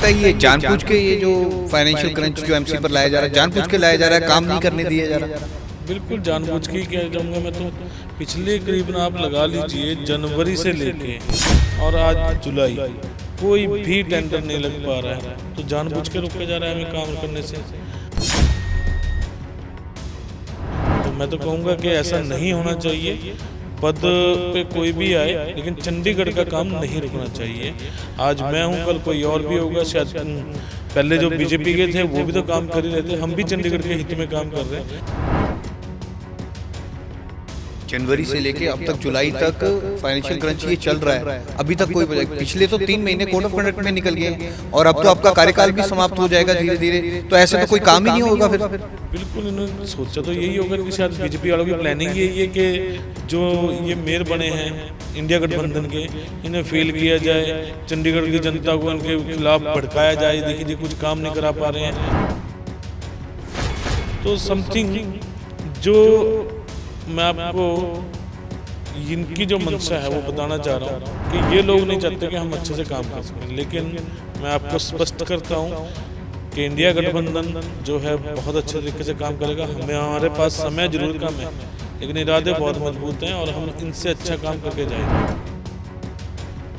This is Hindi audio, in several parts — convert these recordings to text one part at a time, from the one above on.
लगता है ये जानबूझ के ये जो फाइनेंशियल क्रंच जो एमसी पर लाया जा रहा है, जानबूझ के लाया जा रहा है, काम नहीं करने दिया जा रहा? बिल्कुल जानबूझ के ही कह जाऊँगा मैं तो। पिछले करीबन आप लगा लीजिए जनवरी से लेके और आज जुलाई, कोई भी टेंडर नहीं लग पा रहा है, तो जानबूझ के रोका जा रहा है हमें काम करने से। तो मैं तो कहूँगा कि ऐसा नहीं होना चाहिए। पद पे कोई भी आए, लेकिन चंडीगढ़ का काम नहीं रुकना चाहिए। आज मैं हूँ, कल कोई और भी होगा। शायद पहले जो बीजेपी के थे वो भी तो काम कर ही रहे थे, हम भी चंडीगढ़ के हित में काम कर रहे हैं। जनवरी से लेके अब तक जुलाई तक फाइनेंशियल क्रंच ये चल रहा है, अभी तक कोई पिछले तो 3 महीने कोड ऑफ कंडक्ट में निकल गए हैं और अब तो आपका कार्यकाल भी समाप्त हो जाएगा धीरे धीरे, तो ऐसे तो कोई काम ही नहीं होगा फिर। बिल्कुल, इन्होंने सोचा तो यही होगा कि शायद बीजेपी वालों की प्लानिंग यही है कि जो ये मेयर बने हैं इंडिया गठबंधन के, इन्हें फेल किया जाए, चंडीगढ़ की जनता को इनके खिलाफ भड़काया जाए। देखिए जी, कुछ काम नहीं करा पा रहे हैं, तो समथिंग जो मैं आपको इनकी जो मंशा है वो बताना चाह रहा हूँ कि ये लोग नहीं चाहते कि हम अच्छे से काम कर सकें। लेकिन मैं आपको स्पष्ट करता हूँ कि इंडिया गठबंधन जो है बहुत अच्छे तरीके से काम करेगा। हमारे पास समय जरूर कम है, लेकिन इरादे बहुत मजबूत हैं और हम इनसे अच्छा काम करके जाएंगे।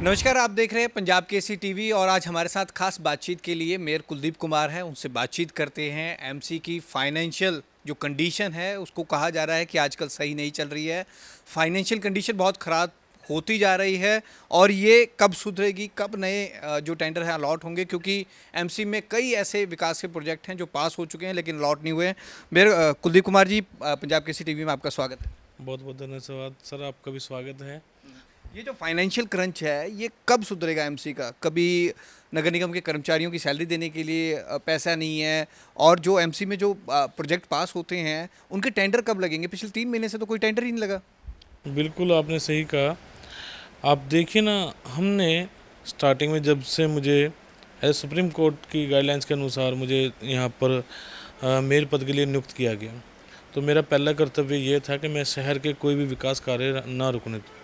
नमस्कार, आप देख रहे हैं पंजाब केसरी टीवी और आज हमारे साथ खास बातचीत के लिए मेयर कुलदीप कुमार हैं। उनसे बातचीत करते हैं। एमसी की फाइनेंशियल जो कंडीशन है उसको कहा जा रहा है कि आजकल सही नहीं चल रही है, फाइनेंशियल कंडीशन बहुत ख़राब होती जा रही है और ये कब सुधरेगी, कब नए जो टेंडर हैं अलॉट होंगे, क्योंकि एमसी में कई ऐसे विकास के प्रोजेक्ट हैं जो पास हो चुके हैं लेकिन अलॉट नहीं हुए हैं। मेयर कुलदीप कुमार जी, पंजाब केसरी टीवी में आपका स्वागत है। बहुत बहुत धन्यवाद सर, आपका भी स्वागत है। ये जो फाइनेंशियल क्रंच है ये कब सुधरेगा एमसी का? कभी नगर निगम के कर्मचारियों की सैलरी देने के लिए पैसा नहीं है और जो एमसी में जो प्रोजेक्ट पास होते हैं उनके टेंडर कब लगेंगे? पिछले 3 महीने से तो कोई टेंडर ही नहीं लगा। बिल्कुल, आपने सही कहा। आप देखिए ना, हमने स्टार्टिंग में जब से मुझे एज सुप्रीम कोर्ट की गाइडलाइंस के अनुसार मुझे यहाँ पर मेयर पद के लिए नियुक्त किया गया, तो मेरा पहला कर्तव्य ये था कि मैं शहर के कोई भी विकास कार्य ना रुकने दूँ,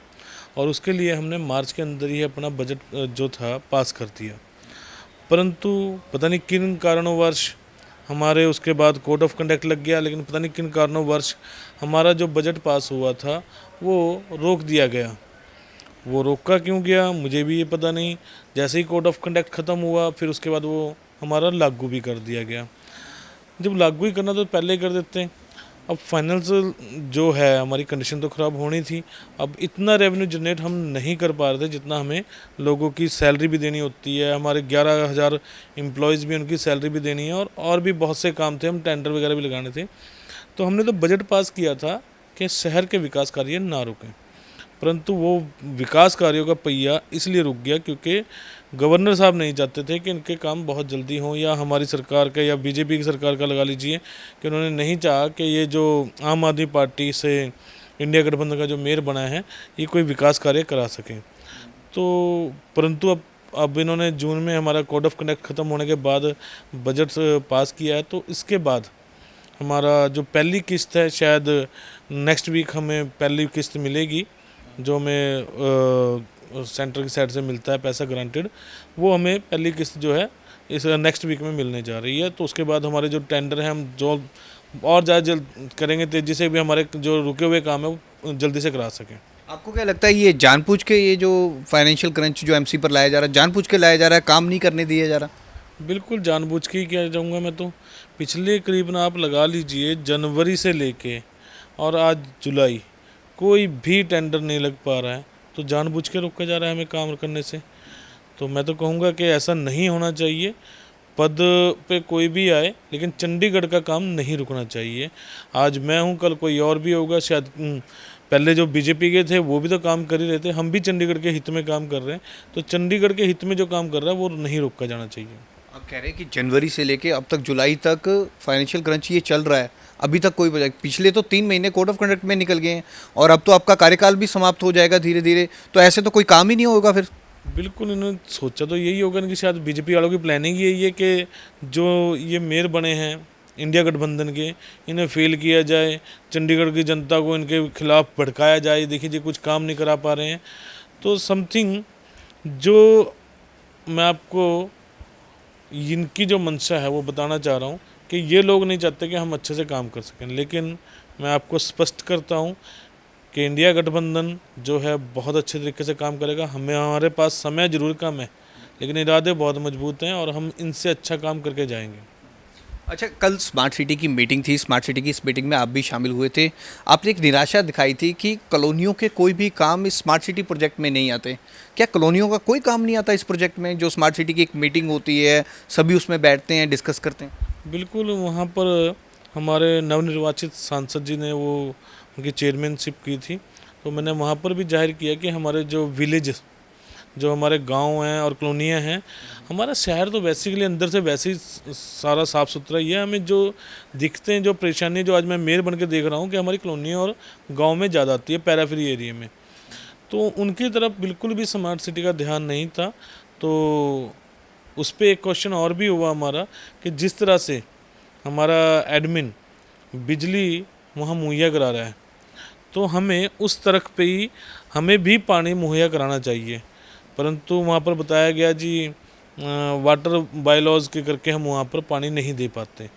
और उसके लिए हमने मार्च के अंदर ही अपना बजट जो था पास कर दिया। परंतु पता नहीं किन कारणोंवश हमारे उसके बाद कोड ऑफ कंडक्ट लग गया, लेकिन पता नहीं किन कारणोंवश हमारा जो बजट पास हुआ था वो रोक दिया गया। वो रोका क्यों गया मुझे भी ये पता नहीं। जैसे ही कोड ऑफ कंडक्ट ख़त्म हुआ, फिर उसके बाद वो हमारा लागू भी कर दिया गया। जब लागू ही करना तो पहले ही कर देते। अब फाइनेंशियल जो है हमारी कंडीशन तो ख़राब होनी थी। अब इतना रेवेन्यू जनरेट हम नहीं कर पा रहे थे जितना हमें लोगों की सैलरी भी देनी होती है। हमारे 11,000 एम्प्लॉयज़ भी, उनकी सैलरी भी देनी है और भी बहुत से काम थे, हम टेंडर वगैरह भी लगाने थे। तो हमने तो बजट पास किया था कि शहर के विकास कार्य ना रुकें, परंतु वो विकास कार्यों का पहिया इसलिए रुक गया क्योंकि गवर्नर साहब नहीं चाहते थे कि इनके काम बहुत जल्दी हों, या हमारी सरकार का या बीजेपी की सरकार का लगा लीजिए कि उन्होंने नहीं चाहा कि ये जो आम आदमी पार्टी से इंडिया गठबंधन का जो मेयर बना है ये कोई विकास कार्य करा सके। तो परंतु अब इन्होंने जून में हमारा कोड ऑफ कंडक्ट ख़त्म होने के बाद बजट पास किया है, तो इसके बाद हमारा जो पहली किस्त है, शायद नेक्स्ट वीक हमें पहली किस्त मिलेगी, जो हमें सेंटर की साइड से मिलता है पैसा ग्रांटेड, वो हमें पहली किस्त जो है इस नेक्स्ट वीक में मिलने जा रही है। तो उसके बाद हमारे जो टेंडर हैं हम जो और ज़्यादा जल्द करेंगे, तेज़ी से भी हमारे जो रुके हुए काम है वो जल्दी से करा सकें। आपको क्या लगता है ये जानबूझ के ये जो फाइनेंशियल क्रंच जो एमसी पर लाया जा रहा है, जानबूझ के लाया जा रहा है, काम नहीं करने दिया जा रहा? बिल्कुल जानबूझ के ही कह जाऊँगा मैं तो। पिछले करीबन आप लगा लीजिए जनवरी से लेके और आज जुलाई, कोई भी टेंडर नहीं लग पा रहा है, तो जानबूझ के रोका जा रहा है हमें काम करने से। तो मैं तो कहूँगा कि ऐसा नहीं होना चाहिए। पद पे कोई भी आए, लेकिन चंडीगढ़ का काम नहीं रुकना चाहिए। आज मैं हूँ, कल कोई और भी होगा। शायद पहले जो बीजेपी के थे वो भी तो काम कर ही रहे थे, हम भी चंडीगढ़ के हित में काम कर रहे हैं। तो चंडीगढ़ के हित में जो काम कर रहा है वो नहीं रोका जाना चाहिए। आप कह रहे हैं कि जनवरी से लेके अब तक जुलाई तक फाइनेंशियल क्रंच ये चल रहा है, अभी तक कोई पिछले तो 3 महीने कोड ऑफ कंडक्ट में निकल गए हैं और अब तो आपका कार्यकाल भी समाप्त हो जाएगा धीरे धीरे, तो ऐसे तो कोई काम ही नहीं होगा फिर। बिल्कुल, इन्होंने सोचा तो यही होगा कि शायद बीजेपी वालों की प्लानिंग यही है कि जो ये मेयर बने हैं इंडिया गठबंधन के, इन्हें फेल किया जाए, चंडीगढ़ की जनता को इनके खिलाफ भड़काया जाए। देखिए जी, कुछ काम नहीं करा पा रहे हैं, तो समथिंग जो मैं आपको इनकी जो मंशा है वो बताना चाह रहा हूँ कि ये लोग नहीं चाहते कि हम अच्छे से काम कर सकें, लेकिन मैं आपको स्पष्ट करता हूँ कि इंडिया गठबंधन जो है बहुत अच्छे तरीके से काम करेगा। हमारे पास समय ज़रूर कम है, लेकिन इरादे बहुत मजबूत हैं और हम इनसे अच्छा काम करके जाएंगे। अच्छा, कल स्मार्ट सिटी की मीटिंग थी। स्मार्ट सिटी की इस मीटिंग में आप भी शामिल हुए थे। आपने एक निराशा दिखाई थी कि कॉलोनियों के कोई भी काम इस स्मार्ट सिटी प्रोजेक्ट में नहीं आते। क्या कॉलोनियों का कोई काम नहीं आता इस प्रोजेक्ट में? जो स्मार्ट सिटी की एक मीटिंग होती है, सभी उसमें बैठते हैं, डिस्कस करते हैं। बिल्कुल, वहाँ पर हमारे नवनिर्वाचित सांसद जी ने वो उनकी चेयरमैनशिप की थी, तो मैंने वहाँ पर भी जाहिर किया कि हमारे जो विलेज, जो हमारे गांव हैं और कॉलोनियाँ हैं, हमारा शहर तो बेसिकली अंदर से वैसे ही सारा साफ़ सुथरा ही है। हमें जो दिखते हैं, जो परेशानी जो आज मैं मेयर बन के देख रहा हूँ कि हमारी कॉलोनियाँ और गांव में ज़्यादा आती है, पैराफ्री एरिया में, तो उनकी तरफ बिल्कुल भी स्मार्ट सिटी का ध्यान नहीं था। तो उस पर एक क्वेश्चन और भी हुआ हमारा कि जिस तरह से हमारा एडमिन बिजली वहाँ मुहैया करा रहा है, तो हमें उस तरफ पे ही हमें भी पानी मुहैया कराना चाहिए। परंतु वहाँ पर बताया गया जी वाटर बायलॉज के करके हम वहाँ पर पानी नहीं दे पाते।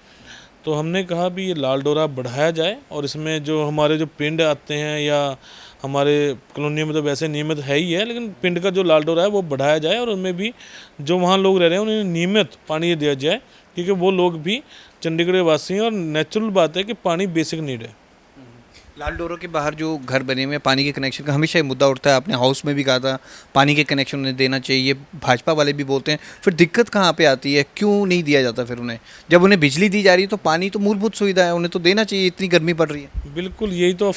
तो हमने कहा भी ये लाल डोरा बढ़ाया जाए और इसमें जो हमारे जो पिंड आते हैं, या हमारे कॉलोनी में तो वैसे नियमित है ही है, लेकिन पिंड का जो लाल डोरा है वो बढ़ाया जाए और उनमें भी जो वहाँ लोग रह रहे हैं उन्हें नियमित पानी दिया जाए, क्योंकि वो लोग भी चंडीगढ़ के वासी हैं और नेचुरल बात है कि पानी बेसिक नीड है। लाल डोरों के बाहर जो घर बने हुए हैं, पानी के कनेक्शन का हमेशा ये मुद्दा उठता है। आपने हाउस में भी कहा था पानी के कनेक्शन उन्हें देना चाहिए, भाजपा वाले भी बोलते हैं। फिर दिक्कत कहाँ पे आती है, क्यों नहीं दिया जाता फिर उन्हें? जब उन्हें बिजली दी जा रही है तो पानी तो मूलभूत सुविधा है, उन्हें तो देना चाहिए, इतनी गर्मी पड़ रही है। बिल्कुल, यही तो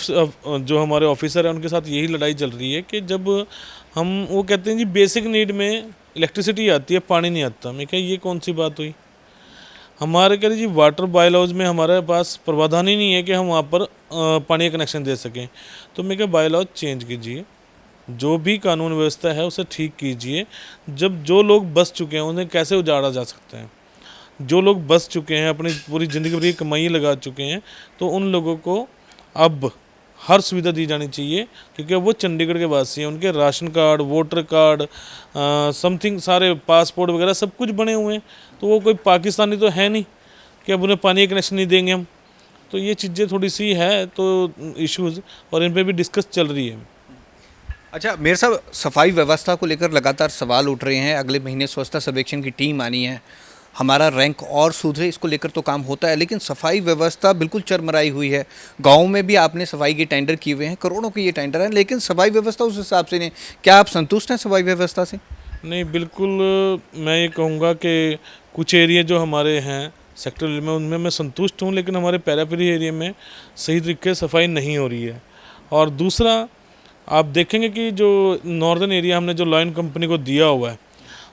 जो हमारे ऑफिसर हैं उनके साथ यही लड़ाई चल रही है कि जब हम वो कहते हैं जी बेसिक नीड में इलेक्ट्रिसिटी आती है, पानी नहीं आता। मैं क्या, ये कौन सी बात हुई? हमारे कह जी वाटर बायलॉज में हमारे पास प्रावधान ही नहीं है कि हम वहाँ पर पानी का कनेक्शन दे सकें। तो मैं क्या, बायलॉज चेंज कीजिए, जो भी कानून व्यवस्था है उसे ठीक कीजिए। जब जो लोग बस चुके हैं उन्हें कैसे उजाड़ा जा सकता है? जो लोग बस चुके हैं, अपनी पूरी ज़िंदगी भर की कमाई लगा चुके हैं, तो उन लोगों को अब हर सुविधा दी जानी चाहिए, क्योंकि वो चंडीगढ़ के वासी हैं। उनके ration card, voter card, something सारे पासपोर्ट वगैरह सब कुछ बने हुए हैं, तो वो कोई पाकिस्तानी तो है नहीं कि अब उन्हें पानी का कनेक्शन नहीं देंगे हम। तो ये चीज़ें थोड़ी सी है तो इश्यूज़, और इन पर भी डिस्कस चल रही है। अच्छा मेरे साहब, सफाई व्यवस्था को लेकर लगातार सवाल उठ रहे हैं। अगले महीने स्वच्छता सर्वेक्षण की टीम आनी है, हमारा रैंक और सुधरे इसको लेकर तो काम होता है, लेकिन सफाई व्यवस्था बिल्कुल चरमराई हुई है। गाँव में भी आपने सफाई के टेंडर किए हुए हैं, करोड़ों के ये टेंडर हैं, लेकिन सफाई व्यवस्था उस हिसाब से नहीं। क्या आप संतुष्ट हैं सफाई व्यवस्था से? नहीं, बिल्कुल। मैं ये कहूँगा कि कुछ एरिया जो हमारे हैं सेक्टर में, उनमें मैं संतुष्ट हूँ, लेकिन हमारे पैरापेरी एरिया में सही तरीके से सफाई नहीं हो रही है। और दूसरा, आप देखेंगे कि जो नॉर्दर्न एरिया हमने जो लॉयन कंपनी को दिया हुआ है,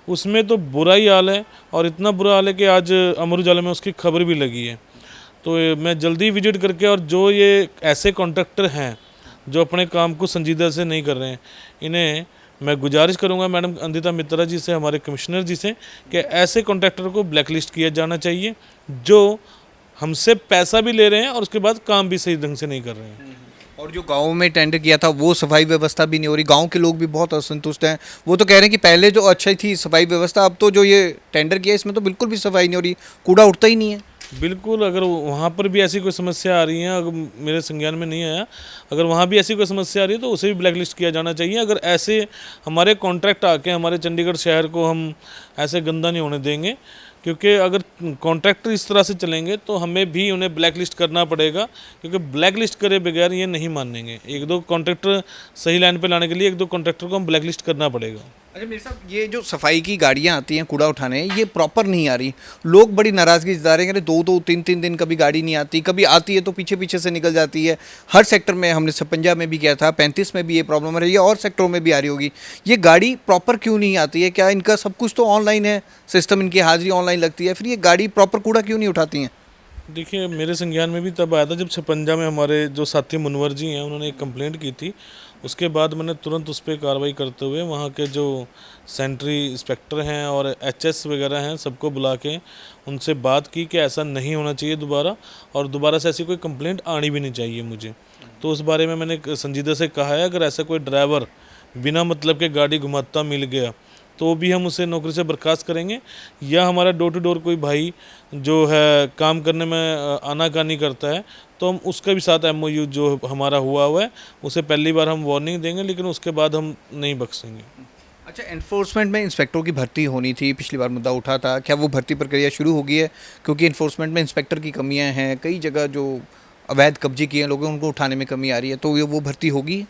उसमें तो बुरा ही हाल है, और इतना बुरा हाल है कि आज अमर उजाला में उसकी खबर भी लगी है। तो मैं जल्दी विजिट करके, और जो ये ऐसे कॉन्ट्रैक्टर हैं जो अपने काम को संजीदा से नहीं कर रहे हैं, इन्हें मैं गुजारिश करूंगा मैडम अंदिता मित्रा जी से, हमारे कमिश्नर जी से, कि ऐसे कॉन्ट्रैक्टर को ब्लैकलिस्ट किया जाना चाहिए जो हमसे पैसा भी ले रहे हैं और उसके बाद काम भी सही ढंग से नहीं कर रहे हैं। और जो गाँव में टेंडर किया था वो सफाई व्यवस्था भी नहीं हो रही। गाँव के लोग भी बहुत असंतुष्ट हैं। वो तो कह रहे हैं कि पहले जो अच्छी थी सफाई व्यवस्था, अब तो जो ये टेंडर किया इसमें तो बिल्कुल भी सफाई नहीं हो रही, कूड़ा उठता ही नहीं है। बिल्कुल, अगर वहाँ पर भी ऐसी कोई समस्या आ रही है, अगर मेरे संज्ञान में नहीं आया, अगर वहाँ भी ऐसी कोई समस्या आ रही है तो उसे भी ब्लैकलिस्ट किया जाना चाहिए। अगर ऐसे हमारे कॉन्ट्रैक्ट आके हमारे चंडीगढ़ शहर को हम ऐसे गंदा नहीं होने देंगे, क्योंकि अगर कॉन्ट्रैक्टर इस तरह से चलेंगे तो हमें भी उन्हें ब्लैकलिस्ट करना पड़ेगा, क्योंकि ब्लैकलिस्ट करे बगैर ये नहीं मानेंगे। एक दो कॉन्ट्रैक्टर सही लाइन पे लाने के लिए एक दो कॉन्ट्रैक्टर को हम ब्लैकलिस्ट करना पड़ेगा। अच्छा मेरे साहब, ये जो सफाई की गाड़ियाँ आती हैं कूड़ा उठाने, ये प्रॉपर नहीं आ रही। लोग बड़ी नाराज़गी जता रहे हैं कि 2-2, 3-3 दिन कभी गाड़ी नहीं आती, कभी आती है तो पीछे पीछे से निकल जाती है। हर सेक्टर में, हमने छप्पंजा में भी किया था, 35 में भी ये प्रॉब्लम है, ये और सेक्टरों में भी आ रही होगी। ये गाड़ी प्रॉपर क्यों नहीं आती है? क्या इनका सब कुछ तो ऑनलाइन है, सिस्टम इनकी हाजिरी ऑनलाइन लगती है, फिर ये गाड़ी प्रॉपर कूड़ा क्यों नहीं उठाती हैं? देखिए, मेरे संज्ञान में भी तब आया था जब छपंजा में हमारे जो साथी मुनवर जी हैं उन्होंने एक कंप्लेंट की थी। उसके बाद मैंने तुरंत उस पर कार्रवाई करते हुए वहाँ के जो सेंट्री इंस्पेक्टर हैं और एचएस वगैरह हैं सबको बुला के उनसे बात की कि ऐसा नहीं होना चाहिए दोबारा, और दोबारा से ऐसी कोई कंप्लेंट आनी भी नहीं चाहिए मुझे। तो उस बारे में मैंने संजीदा से कहा है, अगर ऐसा कोई ड्राइवर बिना मतलब के गाड़ी घुमाता मिल गया तो भी हम उसे नौकरी से बर्खास्त करेंगे, या हमारा डोर टू डोर कोई भाई जो है काम करने में आनाकानी करता है तो हम उसका भी साथ MOU जो हमारा हुआ है उसे पहली बार हम वार्निंग देंगे, लेकिन उसके बाद हम नहीं बख्शेंगे। अच्छा, एनफोर्समेंट में इंस्पेक्टरों की भर्ती होनी थी, पिछली बार मुद्दा उठा था, क्या वो भर्ती प्रक्रिया शुरू हो गई है? क्योंकि एनफोर्समेंट में इंस्पेक्टर की कमियां हैं, कई जगह जो अवैध कब्जे किए हैं लोगों उनको उठाने में कमी आ रही है, तो ये वो भर्ती होगी?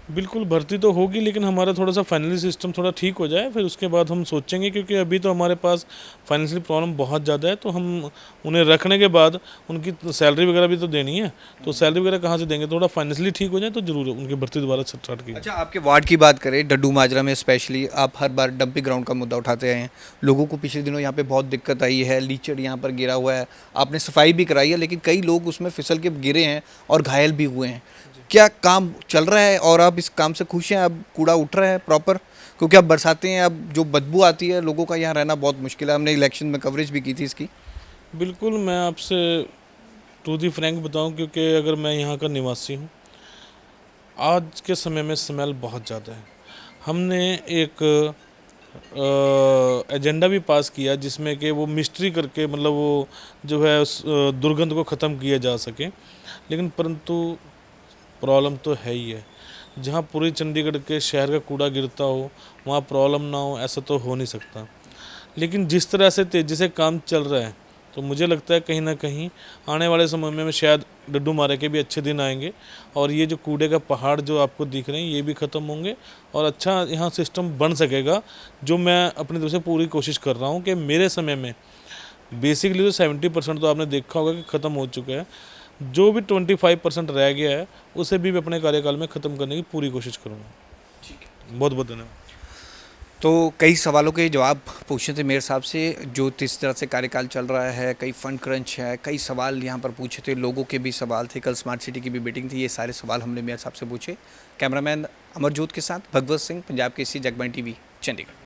बिल्कुल भर्ती तो होगी, लेकिन हमारा थोड़ा सा फाइनेंशियल सिस्टम थोड़ा ठीक हो जाए, फिर उसके बाद हम सोचेंगे, क्योंकि अभी तो हमारे पास फाइनेंशियल प्रॉब्लम बहुत ज़्यादा है। तो हम उन्हें रखने के बाद उनकी सैलरी वगैरह भी तो देनी है, तो सैलरी वगैरह कहाँ से देंगे? थोड़ा फाइनेंशियली ठीक हो जाए तो ज़रूर उनकी भर्ती दोबारा स्टार्ट की। अच्छा, आपके वार्ड की बात करें, डड्डू माजरा में स्पेशली आप हर बार डंपिंग ग्राउंड का मुद्दा उठाते आए हैं। लोगों को पिछले दिनों यहाँ पे बहुत दिक्कत आई है, लीचड़ यहाँ पर गिरा हुआ है, आपने सफाई भी कराई है, लेकिन कई लोग उसमें फिसल के गिरे हैं और घायल भी हुए हैं। क्या काम चल रहा है और आप इस काम से खुश हैं? अब कूड़ा उठ रहा है प्रॉपर? क्योंकि अब बरसातें हैं, अब जो बदबू आती है लोगों का यहाँ रहना बहुत मुश्किल है। हमने इलेक्शन में कवरेज भी की थी इसकी। बिल्कुल, मैं आपसे टू दी फ्रैंक बताऊं, क्योंकि अगर मैं यहाँ का निवासी हूँ, आज के समय में स्मेल बहुत ज़्यादा है। हमने एक एजेंडा भी पास किया जिसमें कि वो मिस्ट्री करके, मतलब वो जो है उस दुर्गंध को ख़त्म किया जा सके, लेकिन परंतु प्रॉब्लम तो है ही है। जहाँ पूरी चंडीगढ़ के शहर का कूड़ा गिरता हो वहाँ प्रॉब्लम ना हो, ऐसा तो हो नहीं सकता। लेकिन जिस तरह से तेज़ी से काम चल रहा है, तो मुझे लगता है कहीं ना कहीं आने वाले समय में शायद डड्डू मारे के भी अच्छे दिन आएंगे, और ये जो कूड़े का पहाड़ जो आपको दिख रहे हैं ये भी ख़त्म होंगे, और अच्छा यहाँ सिस्टम बन सकेगा। जो मैं अपनी तरफ से पूरी कोशिश कर रहा हूँ कि मेरे समय में बेसिकली तो 70% तो आपने देखा होगा कि ख़त्म हो चुका है। जो भी 25% रह गया है उसे भी मैं अपने कार्यकाल में ख़त्म करने की पूरी कोशिश करूँगा। ठीक है। बहुत बहुत धन्यवाद। तो कई सवालों के जवाब पूछे थे मेयर साहब से, जो जिस तरह से कार्यकाल चल रहा है, कई फंड क्रंच है, कई सवाल यहाँ पर पूछे थे, लोगों के भी सवाल थे, कल स्मार्ट सिटी की भी मीटिंग थी, ये सारे सवाल हमने मेयर साहब से पूछे। कैमरामैन अमरजोत के साथ भगवत सिंह, पंजाब केसरी, जगबानी TV, चंडीगढ़।